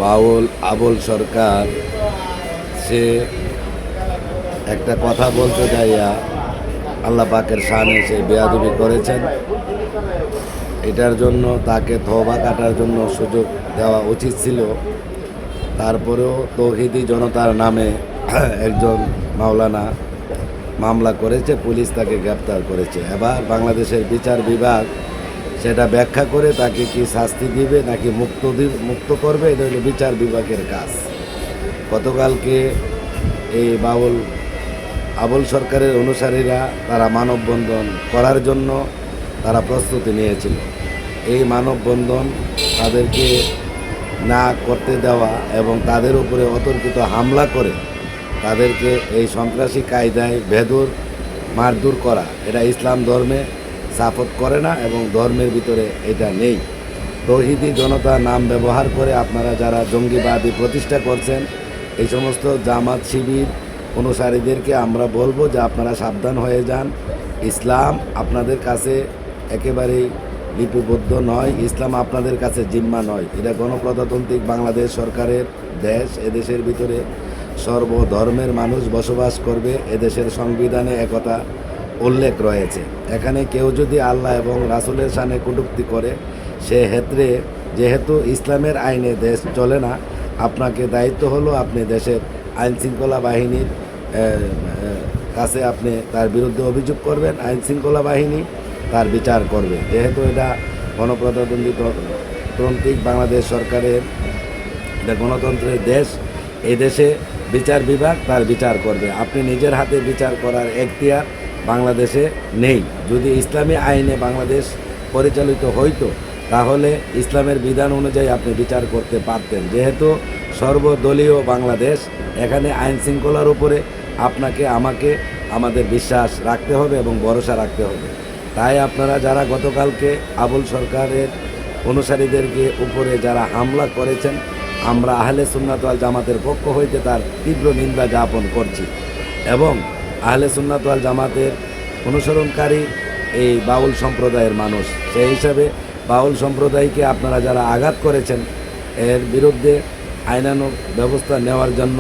বাউল আবুল সরকার সে একটা কথা বলতে যাইয়া আল্লাহ পাকের শানে সে বেয়াদবি করেছেন। এটার জন্য তাকে তওবা কাটার জন্য সুযোগ দেওয়া উচিত ছিল। তারপরেও তৌহিদি জনতার নামে একজন মাওলানা মামলা করেছে, পুলিশ তাকে গ্রেপ্তার করেছে। এবার বাংলাদেশের বিচার বিভাগ সেটা ব্যাখ্যা করে তাকে কি শাস্তি দিবে নাকি মুক্ত করবে, এটা হলো বিচার বিভাগের কাজ। গতকালকে এই আবুল সরকারের অনুসারীরা তারা মানববন্ধন করার জন্য তারা প্রস্তুতি নিয়েছিল। এই মানববন্ধন তাদেরকে না করতে দেওয়া এবং তাদের উপরে অতর্কিত হামলা করে তাদেরকে এই সন্ত্রাসী কায়দায় বেদুর মারধর করা, এটা ইসলাম ধর্মে সাপোর্ট করে না এবং ধর্মের ভিতরে এটা নেই। তৌহিদি জনতা নাম ব্যবহার করে আপনারা যারা জঙ্গিবাদী প্রতিষ্ঠা করছেন, এই সমস্ত জামাত শিবির অনুসারীদেরকে আমরা বলবো যে আপনারা সাবধান হয়ে যান। ইসলাম আপনাদের কাছে একেবারেই লিপিবদ্ধ নয়, ইসলাম আপনাদের কাছে জিম্মা নয়। এটা গণপ্রজাতান্ত্রিক বাংলাদেশ সরকারের দেশ। এদেশের ভিতরে সর্বধর্মের মানুষ বসবাস করবে। এদেশের সংবিধানে একথা উল্লেখ রয়েছে। এখানে কেউ যদি আল্লাহ এবং রাসূলের শানে কটূক্তি করে, সেক্ষেত্রে যেহেতু ইসলামের আইনে দেশ চলে না, আপনাকে দায়িত্ব হলো আপনি দেশের আইনশৃঙ্খলা বাহিনীর কাছে আপনি তার বিরুদ্ধে অভিযোগ করবেন, আইনশৃঙ্খলা বাহিনী তার বিচার করবে। যেহেতু এটা গণপ্রজাতন্ত্রিক বাংলাদেশ সরকারের এটা গণতন্ত্রের দেশ, এই দেশে বিচার বিভাগ তার বিচার করবে। আপনি নিজের হাতে বিচার করার এখতিয়ার বাংলাদেশে নেই। যদি ইসলামী আইনে বাংলাদেশ পরিচালিত হইতো তাহলে ইসলামের বিধান অনুযায়ী আপনি বিচার করতে পারতেন। যেহেতু সর্বদলীয় বাংলাদেশ, এখানে আইন শৃঙ্খলার উপরে আপনাকে আমাকে আমাদের বিশ্বাস রাখতে হবে এবং ভরসা রাখতে হবে। তাই আপনারা যারা গতকালকে আবুল সরকারের অনুসারীদেরকে উপরে যারা হামলা করেছেন, আমরা আহলে সুন্নাত ওয়াল জামাতের পক্ষ হইতে তার তীব্র নিন্দা জ্ঞাপন করছি এবং আহলে সুন্নাত ওয়াল জামাতের অনুসরণকারী এই বাউল সম্প্রদায়ের মানুষ, সেই হিসাবে বাউল সম্প্রদায়কে আপনারা যারা আঘাত করেছেন এর বিরুদ্ধে আইনানুগ ব্যবস্থা নেওয়ার জন্য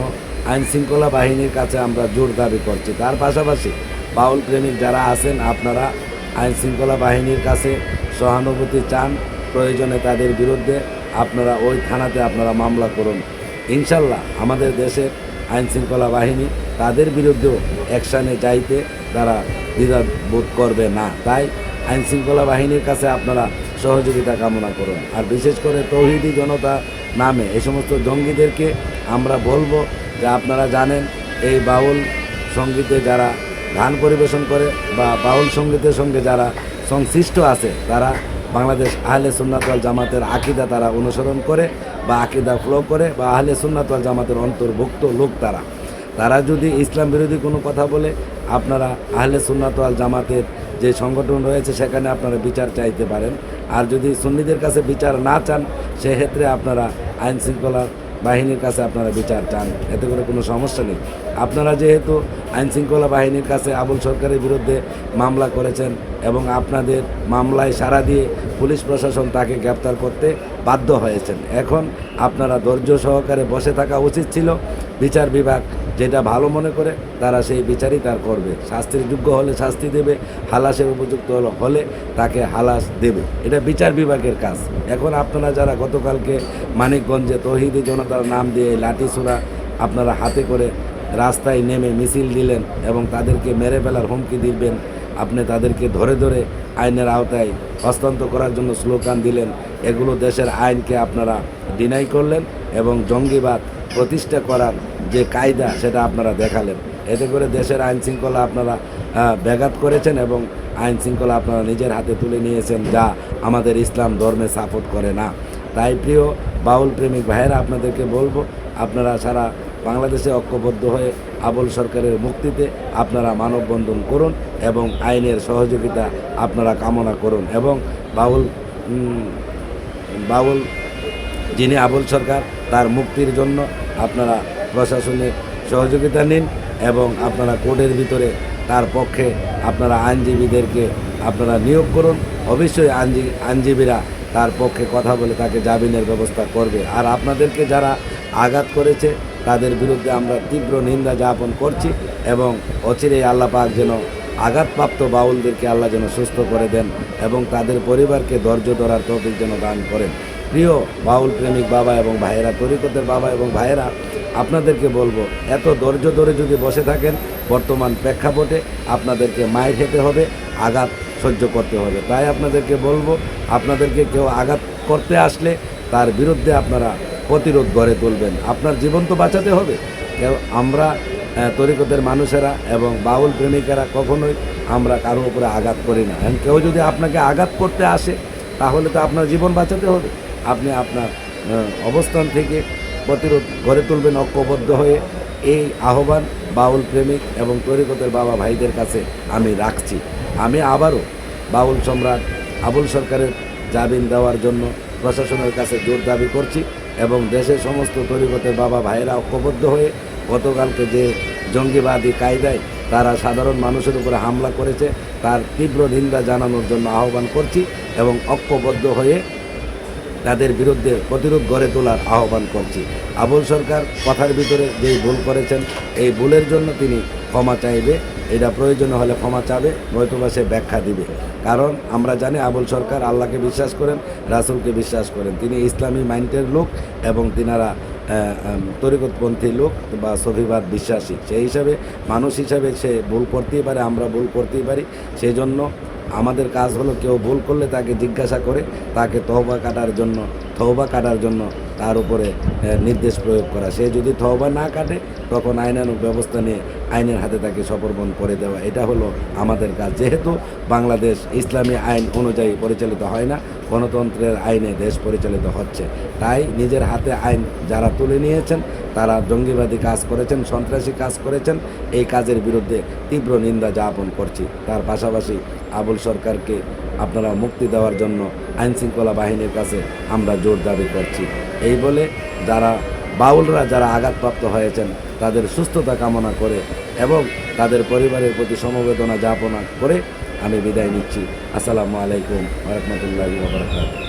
আইনশৃঙ্খলা বাহিনীর কাছে আমরা জোর দাবি করছি। তার পাশাপাশি বাউল প্রেমিক যারা আছেন, আপনারা আইনশৃঙ্খলা বাহিনীর কাছে সহানুভূতি চান, প্রয়োজনে তাদের বিরুদ্ধে আপনারা ওই থানাতে আপনারা মামলা করুন। ইনশাল্লাহ আমাদের দেশের আইনশৃঙ্খলা বাহিনী তাদের বিরুদ্ধেও অ্যাকশানে যাইতে তারা দ্বিধা বোধ করবে না। তাই আইনশৃঙ্খলা বাহিনীর কাছে আপনারা সহযোগিতা কামনা করুন। আর বিশেষ করে তৌহিদি জনতা নামে এই সমস্ত জঙ্গিদেরকে আমরা বলবো যে আপনারা জানেন এই বাউল সঙ্গীতে যারা গান পরিবেশন করে বা বাউল সঙ্গীতের সঙ্গে যারা সংশ্লিষ্ট আছে, তারা বাংলাদেশ আহলে সুন্নাত ওয়াল জামাতের আকিদা তারা অনুসরণ করে বা আকিদা ফলো করে বা আহলে সুন্নাত ওয়াল জামাতের অন্তর্ভুক্ত লোক। তারা যদি ইসলাম বিরোধী কোনো কথা বলে, আপনারা আহলে সুন্নাত ওয়াল জামাতের যে সংগঠন রয়েছে সেখানে আপনারা বিচার চাইতে পারেন। আর যদি সুন্নিদের কাছে বিচার না চান, সেক্ষেত্রে আপনারা আইনশৃঙ্খলা বাহিনীর কাছে আপনারা বিচার চান, এতে করে কোনো সমস্যা নেই। আপনারা যেহেতু আইনশৃঙ্খলা বাহিনীর কাছে আবুল সরকারের বিরুদ্ধে মামলা করেছেন এবং আপনাদের মামলায় সাড়া দিয়ে পুলিশ প্রশাসন তাকে গ্রেপ্তার করতে বাধ্য হয়েছেন, এখন আপনারা ধৈর্য সহকারে বসে থাকা উচিত ছিল। বিচার বিভাগ যেটা ভালো মনে করে তারা সেই বিচারই তার করবে। শাস্তির যোগ্য হলে শাস্তি দেবে, হালাসের উপযুক্ত হলে তাকে হালাস দেবে। এটা বিচার বিভাগের কাজ। এখন আপনারা যারা গতকালকে মানিকগঞ্জে তৌহিদি জনতার নাম দিয়ে লাঠি ছোড়া আপনারা হাতে করে রাস্তায় নেমে মিছিল দিলেন এবং তাদেরকে মেরে ফেলার হুমকি দিবেন, আপনি তাদেরকে ধরে ধরে আইনের আওতায় হস্তান্তর করার জন্য স্লোগান দিলেন, এগুলো দেশের আইনকে আপনারা ডিনাই করলেন এবং জঙ্গিবাদ প্রতিষ্ঠা করার যে কায়দা সেটা আপনারা দেখালেন। এতে করে দেশের আইন শৃঙ্খলা আপনারা ব্যাঘাত করেছেন এবং আইন শৃঙ্খলা আপনারা নিজের হাতে তুলে নিয়েছেন, যা আমাদের ইসলাম ধর্মে সাপোর্ট করে না। তাই প্রিয় বাউল প্রেমিক ভাইয়েরা, আপনাদেরকে বলবো আপনারা সারা বাংলাদেশে ঐক্যবদ্ধ হয়ে আবুল সরকারের মুক্তিতে আপনারা মানববন্ধন করুন এবং আইনের সহযোগিতা আপনারা কামনা করুন এবং বাউল যিনি আবুল সরকার তার মুক্তির জন্য আপনারা প্রশাসনের সহযোগিতা নিন এবং আপনারা কোর্টের ভিতরে তার পক্ষে আপনারা আইনজীবীদেরকে আপনারা নিয়োগ করুন। অবশ্যই আইনজীবীরা তার পক্ষে কথা বলে তাকে জামিনের ব্যবস্থা করবে। আর আপনাদেরকে যারা আঘাত করেছে তাদের বিরুদ্ধে আমরা তীব্র নিন্দা জ্ঞাপন করছি এবং অচিরেই আল্লাহ পাক যেন আঘাতপ্রাপ্ত বাউলদেরকে আল্লাহ যেন সুস্থ করে দেন এবং তাদের পরিবারকে ধৈর্য ধরার তৌফিক যেন দান করেন। প্রিয় বাউল প্রেমিক বাবা এবং ভাইয়েরা, তরিকতের বাবা এবং ভাইয়েরা, আপনাদেরকে বলবো, এত ধৈর্য ধরে যদি বসে থাকেন বর্তমান প্রেক্ষাপটে আপনাদেরকে মায়ের খেতে হবে, আঘাত সহ্য করতে হবে। তাই আপনাদেরকে বলবো, আপনাদেরকে কেউ আঘাত করতে আসলে তার বিরুদ্ধে আপনারা প্রতিরোধ গড়ে তুলবেন। আপনার জীবন তো বাঁচাতে হবে। আমরা তরিকতের মানুষেরা এবং বাউল প্রেমিকেরা কখনোই আমরা কারো উপরে আঘাত করি না। কেউ যদি আপনাকে আঘাত করতে আসে তাহলে তো আপনার জীবন বাঁচাতে হবে। আপনি আপনার অবস্থান থেকে প্রতিরোধ গড়ে তুলবেন ঐক্যবদ্ধ হয়ে। এই আহ্বান বাউল প্রেমিক এবং তরিকতের বাবা ভাইদের কাছে আমি রাখছি। আমি আবারও বাউল সম্রাট আবুল সরকারের জামিন দেওয়ার জন্য প্রশাসনের কাছে জোর দাবি করছি এবং দেশের সমস্ত তরিকতের বাবা ভাইয়েরা ঐক্যবদ্ধ হয়ে গতকালকে যে জঙ্গিবাদী কায়দায় তারা সাধারণ মানুষের উপরে হামলা করেছে তার তীব্র নিন্দা জানানোর জন্য আহ্বান করছি এবং ঐক্যবদ্ধ হয়ে তাদের বিরুদ্ধে প্রতিরোধ গড়ে তোলার আহ্বান করছি। আবুল সরকার কথার ভিতরে যেই ভুল করেছেন এই ভুলের জন্য তিনি ক্ষমা চাইবে, এটা প্রয়োজন হলে ক্ষমা চাবে, নয়তোবা সে ব্যাখ্যা দিবে। কারণ আমরা জানি আবুল সরকার আল্লাহকে বিশ্বাস করেন, রাসূলকে বিশ্বাস করেন, তিনি ইসলামী মাইন্ডের লোক এবং তিনারা তরিকতপন্থী লোক বা সফিবাদ বিশ্বাসী। সেই হিসাবে মানুষ হিসাবে সে ভুল করতেই পারে, আমরা ভুল করতেই পারি। সেই জন্য আমাদের কাজ হলো কেউ ভুল করলে তাকে জিজ্ঞাসা করে তাকে তওবা কাটার জন্য তার উপরে নির্দেশ প্রয়োগ করা। সে যদি তওবা না কাটে তখন আইনানুগ ব্যবস্থা নিয়ে আইনের হাতে তাকে সমর্পণ করে দেওয়া। এটা হলো আমাদের কাজ। যেহেতু বাংলাদেশ ইসলামী আইন অনুযায়ী পরিচালিত হয় না, গণতন্ত্রের আইনে দেশ পরিচালিত হচ্ছে, তাই নিজের হাতে আইন যারা তুলে নিয়েছেন তারা জঙ্গিবাদী কাজ করেছেন, সন্ত্রাসী কাজ করেছেন। এই কাজের বিরুদ্ধে তীব্র নিন্দা জ্ঞাপন করছি। তার পাশাপাশি আবুল সরকারকে আপনারা মুক্তি দেওয়ার জন্য আইনশৃঙ্খলা বাহিনীর কাছে আমরা জোর দাবি করছি। এই বলে বাউলরা যারা আঘাতপ্রাপ্ত হয়েছেন তাদের সুস্থতা কামনা করে এবং তাদের পরিবারের প্রতি সমবেদনা জ্ঞাপন করে আমি বিদায় নিচ্ছি। আসসালামু আলাইকুম ওয়া রাহমাতুল্লাহি ওয়া বারাকাতুহু।